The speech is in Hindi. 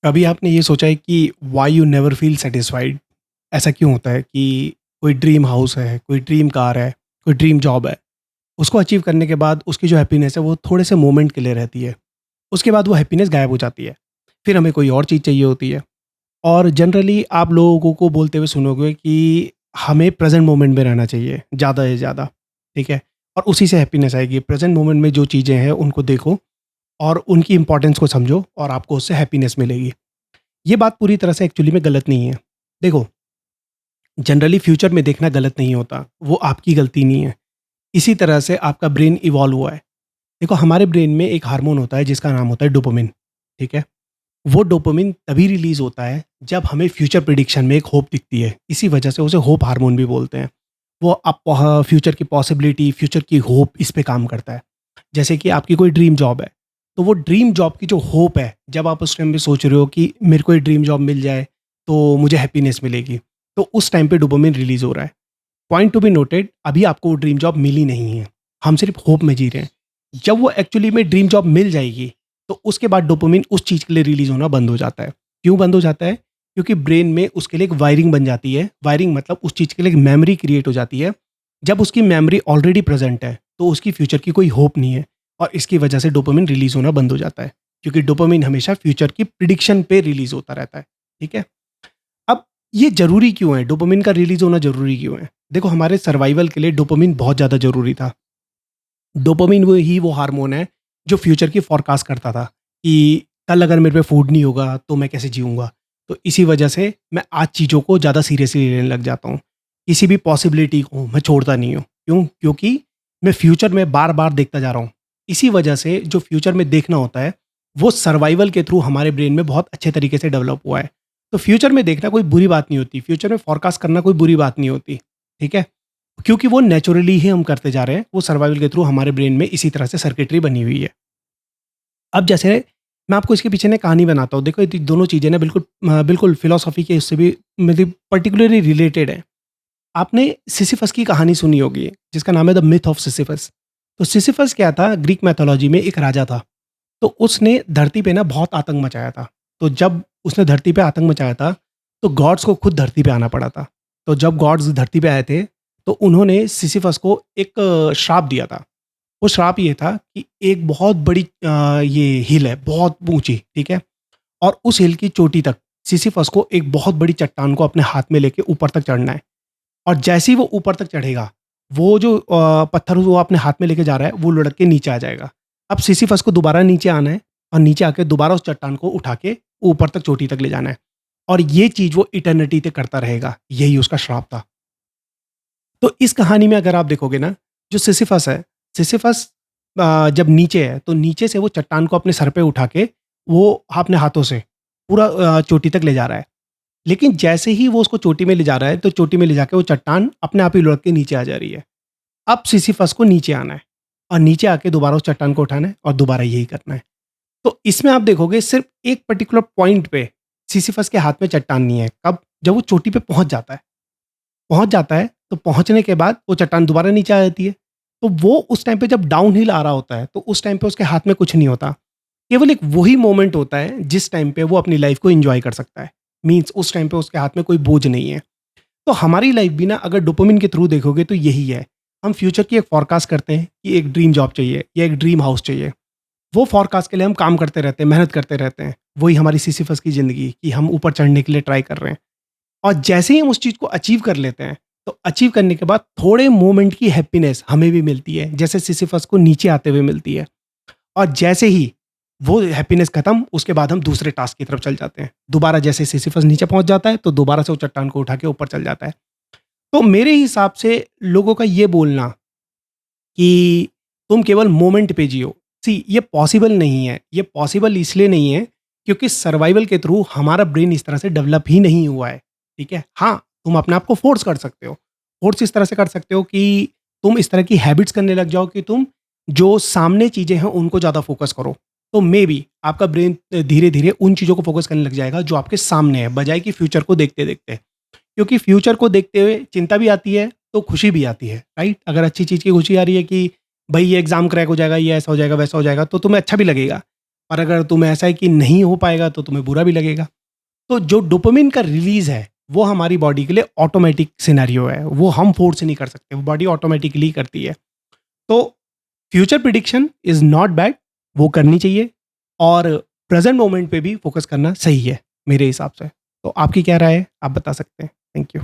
कभी आपने ये सोचा है कि why you never feel satisfied? ऐसा क्यों होता है कि कोई ड्रीम हाउस है, कोई ड्रीम कार है, कोई ड्रीम जॉब है, उसको अचीव करने के बाद उसकी जो हैप्पीनेस है वो थोड़े से मोमेंट के लिए रहती है। उसके बाद वो हैप्पीनेस गायब हो जाती है। फिर हमें कोई और चीज़ चाहिए होती है। और जनरली आप लोगों को बोलते हुए सुनोगे कि हमें प्रेज़ेंट मोमेंट में रहना चाहिए, ज़्यादा से ज़्यादा, ठीक है? और उसी से हैप्पीनेस आएगी। प्रेज़ेंट मोमेंट में जो चीज़ें हैं उनको देखो और उनकी इम्पोर्टेंस को समझो और आपको उससे हैप्पीनेस मिलेगी। ये बात पूरी तरह से एक्चुअली में गलत नहीं है। देखो, जनरली फ्यूचर में देखना गलत नहीं होता, वो आपकी गलती नहीं है। इसी तरह से आपका ब्रेन इवॉल्व हुआ है। देखो, हमारे ब्रेन में एक हार्मोन होता है जिसका नाम होता है डोपामिन, ठीक है? वो डोपामिन तभी रिलीज़ होता है जब हमें फ्यूचर प्रेडिक्शन में एक होप दिखती है। इसी वजह से उसे होप हार्मोन भी बोलते हैं। वो आप फ्यूचर की पॉसिबिलिटी, फ्यूचर की होप इस पे काम करता है। जैसे कि आपकी कोई ड्रीम जॉब है, तो वो ड्रीम जॉब की जो होप है, जब आप उस टाइम पे सोच रहे हो कि मेरे को ये ड्रीम जॉब मिल जाए, तो मुझे हैप्पीनेस मिलेगी, तो उस टाइम पे डोपामिन रिलीज़ हो रहा है। पॉइंट टू बी नोटेड, अभी आपको वो ड्रीम जॉब मिली नहीं है। हम सिर्फ़ होप में जी रहे हैं। जब वो एक्चुअली में ड्रीम जॉब मिल जाएगी, तो उसके बाद डोपामिन उस चीज़ के लिए रिलीज़ होना बंद हो जाता है। क्यों बंद हो जाता है? क्योंकि ब्रेन में उसके लिए एक वायरिंग बन जाती है। वायरिंग मतलब उस चीज़ के लिए एक मेमोरी क्रिएट हो जाती है। जब उसकी मेमोरी ऑलरेडी प्रेज़ेंट है, तो उसकी फ्यूचर की कोई होप नहीं है और इसकी वजह से डोपामिन रिलीज़ होना बंद हो जाता है। क्योंकि डोपामिन हमेशा फ्यूचर की प्रिडिक्शन पे रिलीज़ होता रहता है। ठीक है? अब ये ज़रूरी क्यों है? डोपामिन का रिलीज़ होना ज़रूरी क्यों है? देखो, हमारे सर्वाइवल के लिए डोपामिन बहुत ज़्यादा ज़रूरी था। डोपामिन वो हार्मोन है जो फ्यूचर की फ़ॉरकास्ट करता था कि कल अगर मेरे पे फूड नहीं होगा तो मैं कैसे जीऊँगा? तो इसी वजह से मैं आज चीज़ों को ज़्यादा सीरियसली लेने लग जाता हूँ। किसी भी पॉसिबिलिटी को मैं छोड़ता नहीं हूँ। क्यों? क्योंकि मैं फ्यूचर में बार-बार देखता जा रहा हूँ। इसी वजह से जो फ्यूचर में देखना होता है, वो सर्वाइवल के थ्रू हमारे ब्रेन में बहुत अच्छे तरीके से डेवलप हुआ है। तो फ्यूचर में देखना कोई बुरी बात नहीं होती। फ्यूचर में फ़ॉरकास्ट करना कोई बुरी बात नहीं होती। ठीक है? क्योंकि वो नेचुरली ही हम करते जा रहे हैं, वो सर्वाइवल के थ्रू हमारे ब्रेन में इसी तरह से सर्किटरी बनी हुई है। अब जैसे मैं आपको इसके पीछे ना कहानी बनाता हूँ। देखो, ये दोनों चीज़ें ना बिल्कुल फ़िलॉसफ़ी के उससे भी मतलब पर्टिकुलरली रिलेटेड हैं। आपने सिसिफस की कहानी सुनी होगी, जिसका नाम है द मिथ ऑफ सिसिफस। तो सिसिफस क्या था? ग्रीक मैथोलॉजी में एक राजा था। तो उसने धरती पे ना बहुत आतंक मचाया था। तो जब उसने धरती पे आतंक मचाया था, तो गॉड्स को खुद धरती पे आना पड़ा था। तो जब गॉड्स धरती पे आए थे, तो उन्होंने सिसिफस को एक श्राप दिया था। वो श्राप ये था कि एक बहुत बड़ी ये हिल है, बहुत ऊँची, ठीक है? और उस हिल की चोटी तक सिसिफस को एक बहुत बड़ी चट्टान को अपने हाथ में लेके ऊपर तक चढ़ना है। और जैसे ही वो ऊपर तक चढ़ेगा, वो जो पत्थर वो अपने हाथ में लेके जा रहा है, वो लुढ़क के नीचे आ जाएगा। अब सिसिफस को दोबारा नीचे आना है और नीचे आके दोबारा उस चट्टान को उठा के ऊपर तक चोटी तक ले जाना है। और ये चीज़ वो इटर्निटी तक करता रहेगा, यही उसका श्राप था। तो इस कहानी में अगर आप देखोगे ना, जो सिसिफस है, सिसिफस जब नीचे है, तो नीचे से वो चट्टान को अपने सर पे उठा के वो अपने हाथों से पूरा चोटी तक ले जा रहा है। लेकिन जैसे ही वो उसको चोटी में ले जा रहा है, तो चोटी में ले जाके वो चट्टान अपने आप ही लुढ़क के नीचे आ जा रही है। अब सिसिफस को नीचे आना है और नीचे आके दोबारा उस चट्टान को उठाना है और दोबारा यही करना है। तो इसमें आप देखोगे सिर्फ़ एक पर्टिकुलर पॉइंट पे सिसिफस के हाथ में चट्टान नहीं है। कब? जब वो चोटी पे पहुँच जाता है। पहुँच जाता है, तो पहुँचने के बाद वो चट्टान दोबारा नीचे आ जाती है। तो वो उस टाइम पे जब डाउनहिल आ रहा होता है, तो उस टाइम पे उसके हाथ में कुछ नहीं होता। केवल एक वही मोमेंट होता है जिस टाइम पे वो अपनी लाइफ़ को एन्जॉय कर सकता है। मीन्स उस टाइम पे उसके हाथ में कोई बोझ नहीं है। तो हमारी लाइफ़ भी ना अगर डोपामाइन के थ्रू देखोगे तो यही है। हम फ्यूचर की एक फ़ॉरकास्ट करते हैं कि एक ड्रीम जॉब चाहिए या एक ड्रीम हाउस चाहिए। वो फ़ॉरकास्ट के लिए हम काम करते रहते हैं, मेहनत करते रहते हैं। वही हमारी सिसिफस की ज़िंदगी कि हम ऊपर चढ़ने के लिए ट्राई कर रहे हैं। और जैसे ही हम उस चीज़ को अचीव कर लेते हैं, तो अचीव करने के बाद थोड़े मोमेंट की हैप्पीनेस हमें भी मिलती है, जैसे सिसिफस को नीचे आते हुए मिलती है। और जैसे ही वो हैप्पीनेस खत्म, उसके बाद हम दूसरे टास्क की तरफ चल जाते हैं। दोबारा जैसे सिसिफस नीचे पहुँच जाता है, तो दोबारा से वो चट्टान को उठा के ऊपर चल जाता है। तो मेरे हिसाब से लोगों का ये बोलना कि तुम केवल मोमेंट पे जियो, सी ये पॉसिबल नहीं है। ये पॉसिबल इसलिए नहीं है क्योंकि सर्वाइवल के थ्रू हमारा ब्रेन इस तरह से डेवलप ही नहीं हुआ है, ठीक है? हाँ, तुम अपने आप को फ़ोर्स कर सकते हो। फ़ोर्स इस तरह से कर सकते हो कि तुम इस तरह की हैबिट्स करने लग जाओ कि तुम जो सामने चीज़ें हैं उनको ज़्यादा फ़ोकस करो। तो मेबी आपका ब्रेन धीरे-धीरे उन चीज़ों को फ़ोकस करने लग जाएगा जो आपके सामने है, बजाए कि फ्यूचर को देखते-देखते। क्योंकि फ्यूचर को देखते हुए चिंता भी आती है, तो खुशी भी आती है, राइट? अगर अच्छी चीज़ की खुशी आ रही है कि भई ये एग्ज़ाम क्रैक हो जाएगा, ये ऐसा हो जाएगा, वैसा हो जाएगा, तो तुम्हें अच्छा भी लगेगा। और अगर तुम्हें ऐसा है कि नहीं हो पाएगा तो तुम्हें बुरा भी लगेगा। तो जो डोपामिन का रिलीज है वो हमारी बॉडी के लिए ऑटोमेटिक सिनेरियो है, वो हम फोर्स नहीं कर सकते, वो बॉडी ऑटोमेटिकली करती है। तो future prediction is not bad, वो करनी चाहिए, और प्रेजेंट मोमेंट पे भी फोकस करना सही है मेरे हिसाब से। तो आपकी क्या राय है, आप बता सकते हैं। Thank you.